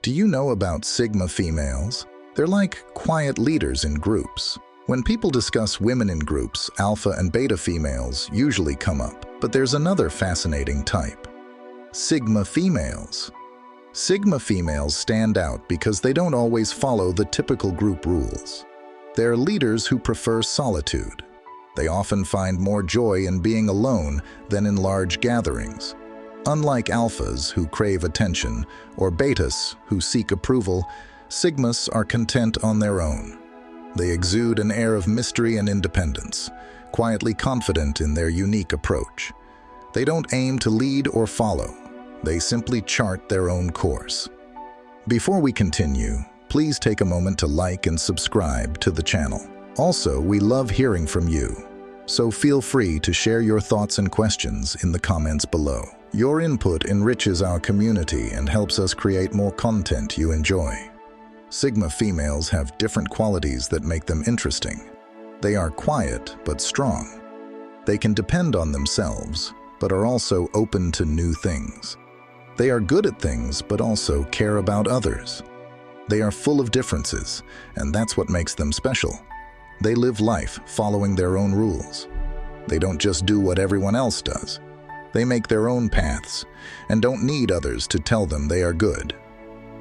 Do you know about Sigma females? They're like quiet leaders in groups. When people discuss women in groups, alpha and beta females usually come up. But there's another fascinating type: Sigma females. Sigma females stand out because they don't always follow the typical group rules. They're leaders who prefer solitude. They often find more joy in being alone than in large gatherings. Unlike alphas who crave attention or betas who seek approval, Sigmas are content on their own. They exude an air of mystery and independence, quietly confident in their unique approach. They don't aim to lead or follow. They simply chart their own course. Before we continue, please take a moment to like and subscribe to the channel. Also, we love hearing from you, so feel free to share your thoughts and questions in the comments below. Your input enriches our community and helps us create more content you enjoy. Sigma females have different qualities that make them interesting. They are quiet but strong. They can depend on themselves, but are also open to new things. They are good at things but also care about others. They are full of differences, and that's what makes them special. They live life following their own rules. They don't just do what everyone else does. They make their own paths and don't need others to tell them they are good.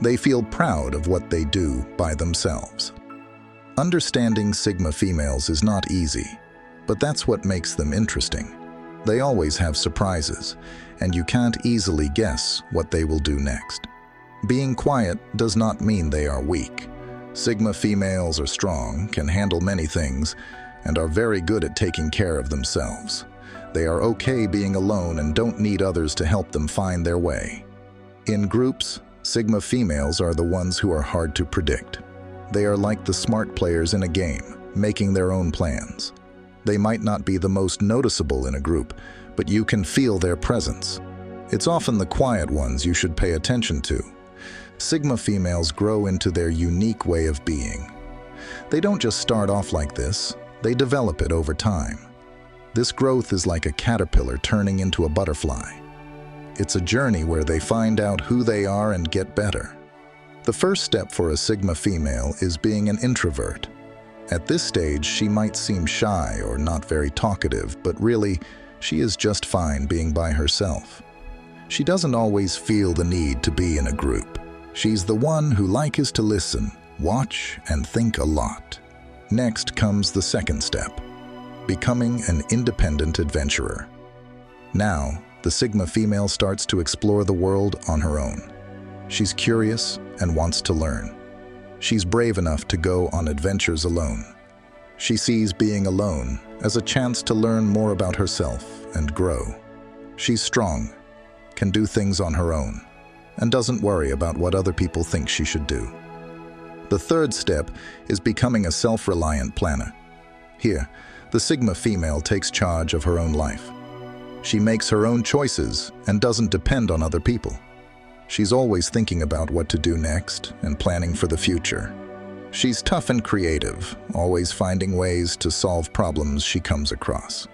They feel proud of what they do by themselves. Understanding Sigma females is not easy, but that's what makes them interesting. They always have surprises, and you can't easily guess what they will do next. Being quiet does not mean they are weak. Sigma females are strong, can handle many things, and are very good at taking care of themselves. They are okay being alone and don't need others to help them find their way. In groups, Sigma females are the ones who are hard to predict. They are like the smart players in a game, making their own plans. They might not be the most noticeable in a group, but you can feel their presence. It's often the quiet ones you should pay attention to. Sigma females grow into their unique way of being. They don't just start off like this, they develop it over time. This growth is like a caterpillar turning into a butterfly. It's a journey where they find out who they are and get better. The first step for a Sigma female is being an introvert. At this stage, she might seem shy or not very talkative, but really, she is just fine being by herself. She doesn't always feel the need to be in a group. She's the one who likes to listen, watch, and think a lot. Next comes the second step: becoming an independent adventurer. Now, the Sigma female starts to explore the world on her own. She's curious and wants to learn. She's brave enough to go on adventures alone. She sees being alone as a chance to learn more about herself and grow. She's strong, can do things on her own, and doesn't worry about what other people think she should do. The third step is becoming a self-reliant planner. Here, the Sigma female takes charge of her own life. She makes her own choices and doesn't depend on other people. She's always thinking about what to do next and planning for the future. She's tough and creative, always finding ways to solve problems she comes across.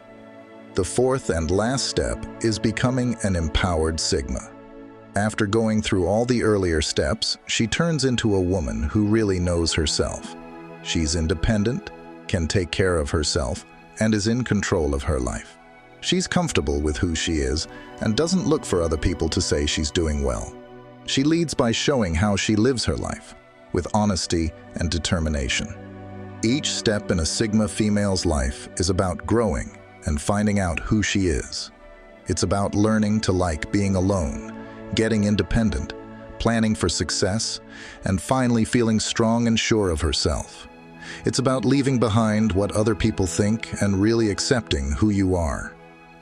The fourth and last step is becoming an empowered Sigma. After going through all the earlier steps, she turns into a woman who really knows herself. She's independent, can take care of herself, and is in control of her life. She's comfortable with who she is and doesn't look for other people to say she's doing well. She leads by showing how she lives her life, with honesty and determination. Each step in a Sigma female's life is about growing and finding out who she is. It's about learning to like being alone, getting independent, planning for success, and finally feeling strong and sure of herself. It's about leaving behind what other people think and really accepting who you are.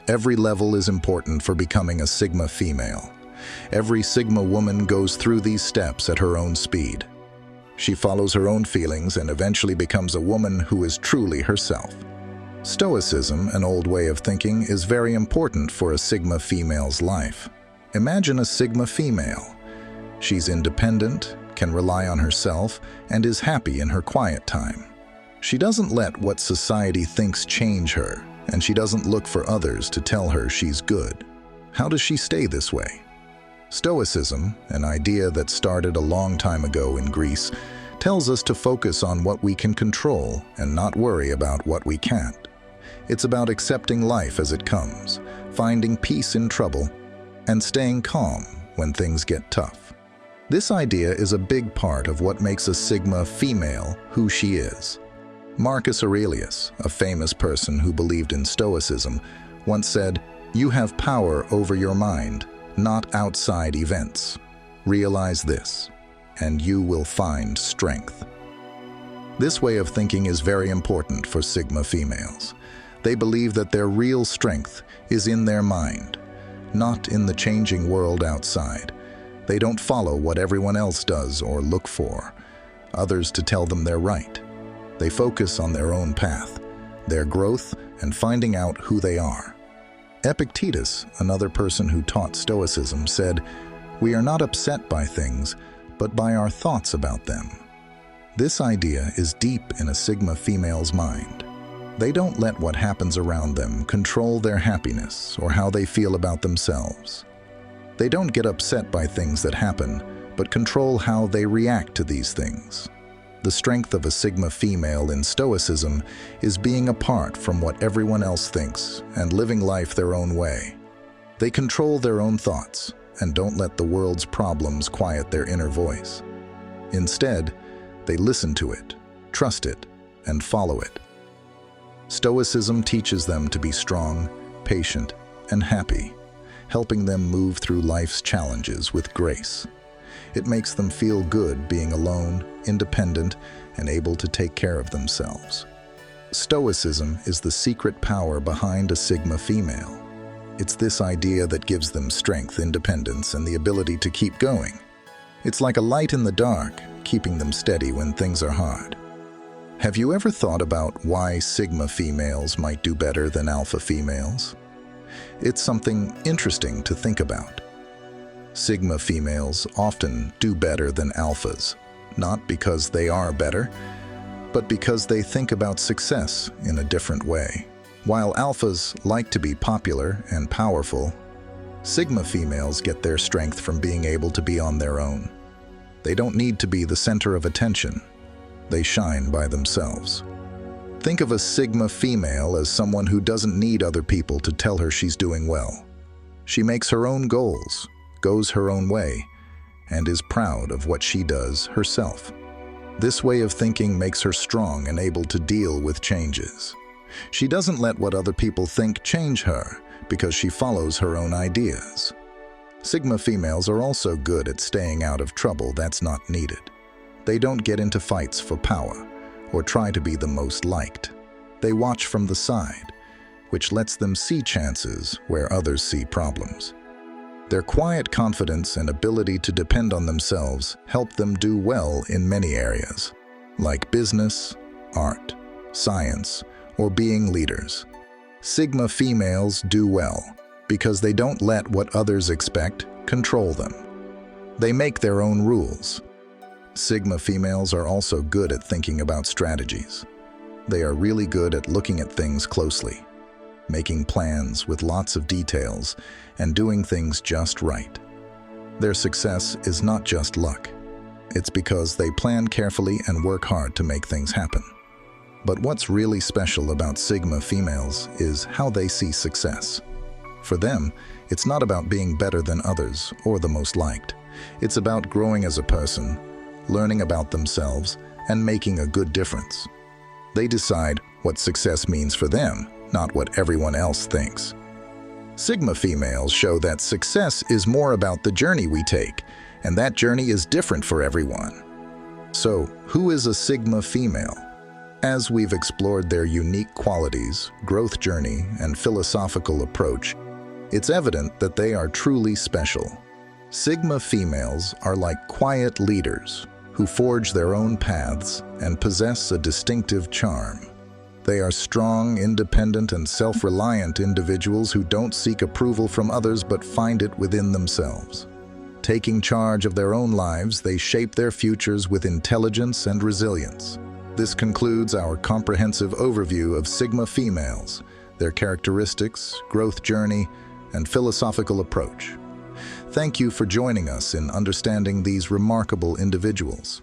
Every level is important for becoming a Sigma female. Every Sigma woman goes through these steps at her own speed. She follows her own feelings and eventually becomes a woman who is truly herself. Stoicism, an old way of thinking, is very important for a Sigma female's life. Imagine a Sigma female. She's independent, can rely on herself, and is happy in her quiet time. She doesn't let what society thinks change her, and she doesn't look for others to tell her she's good. How does she stay this way? Stoicism, an idea that started a long time ago in Greece, tells us to focus on what we can control and not worry about what we can't. It's about accepting life as it comes, finding peace in trouble, and staying calm when things get tough. This idea is a big part of what makes a Sigma female who she is. Marcus Aurelius, a famous person who believed in Stoicism, once said, "You have power over your mind, not outside events. Realize this, and you will find strength." This way of thinking is very important for Sigma females. They believe that their real strength is in their mind, not in the changing world outside. They don't follow what everyone else does or look for others to tell them they're right. They focus on their own path, their growth, and finding out who they are. Epictetus, another person who taught Stoicism, said, "We are not upset by things, but by our thoughts about them." This idea is deep in a Sigma female's mind. They don't let what happens around them control their happiness or how they feel about themselves. They don't get upset by things that happen, but control how they react to these things. The strength of a Sigma female in Stoicism is being apart from what everyone else thinks and living life their own way. They control their own thoughts and don't let the world's problems quiet their inner voice. Instead, they listen to it, trust it, and follow it. Stoicism teaches them to be strong, patient, and happy, helping them move through life's challenges with grace. It makes them feel good being alone, independent, and able to take care of themselves. Stoicism is the secret power behind a Sigma female. It's this idea that gives them strength, independence, and the ability to keep going. It's like a light in the dark, keeping them steady when things are hard. Have you ever thought about why Sigma females might do better than Alpha females? It's something interesting to think about. Sigma females often do better than Alphas, not because they are better, but because they think about success in a different way. While Alphas like to be popular and powerful, Sigma females get their strength from being able to be on their own. They don't need to be the center of attention. They shine by themselves. Think of a Sigma female as someone who doesn't need other people to tell her she's doing well. She makes her own goals, goes her own way, and is proud of what she does herself. This way of thinking makes her strong and able to deal with changes. She doesn't let what other people think change her because she follows her own ideas. Sigma females are also good at staying out of trouble that's not needed. They don't get into fights for power or try to be the most liked. They watch from the side, which lets them see chances where others see problems. Their quiet confidence and ability to depend on themselves help them do well in many areas, like business, art, science, or being leaders. Sigma females do well because they don't let what others expect control them. They make their own rules. Sigma females are also good at thinking about strategies. They are really good at looking at things closely, making plans with lots of details, and doing things just right. Their success is not just luck. It's because they plan carefully and work hard to make things happen. But what's really special about Sigma females is how they see success. For them, it's not about being better than others or the most liked. It's about growing as a person, learning about themselves, and making a good difference. They decide what success means for them, not what everyone else thinks. Sigma females show that success is more about the journey we take, and that journey is different for everyone. So, who is a Sigma female? As we've explored their unique qualities, growth journey, and philosophical approach, it's evident that they are truly special. Sigma females are like quiet leaders who forge their own paths and possess a distinctive charm. They are strong, independent, and self-reliant individuals who don't seek approval from others but find it within themselves. Taking charge of their own lives, they shape their futures with intelligence and resilience. This concludes our comprehensive overview of Sigma females, their characteristics, growth journey, and philosophical approach. Thank you for joining us in understanding these remarkable individuals.